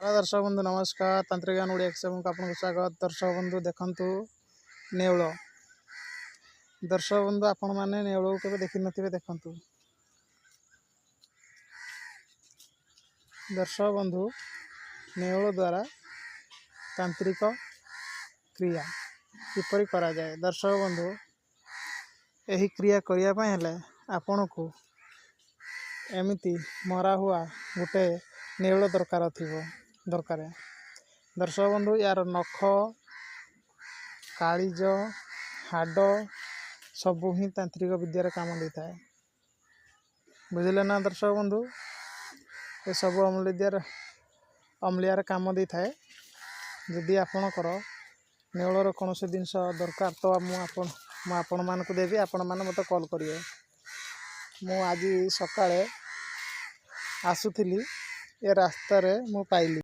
दर्शक बंधु नमस्कार। तांत्रिक ज्ञान ओडिया एक्सएम आपको स्वागत। दर्शक बंधु देखंतु नेउल। दर्शक बंधु आपण माने नेउल के देखि नथिबे देखंतु। दर्शक बंधु नेउल द्वारा तांत्रिक क्रिया किपरि करा जाए। दर्शक बंधु एही क्रिया करिया पय हेले आपण को एमिति मरा हुआ गोटे नेउल दरकार थिबो दरकार। दर्शक बंधु यार नख कालीज हाड सबू ही तांत्रिक विद्यार काम देता है। बुझिले ना दर्शक बंधु ये सब अम्लियार काम देता है। जदि आपणकर नेउलर कौन से जिनस दरकार तो आपण मान को देवी। आपण मैंने मत कॉल करिए। मु आज सकाळे आसुथिली ए रास्ता रे मु पाइली।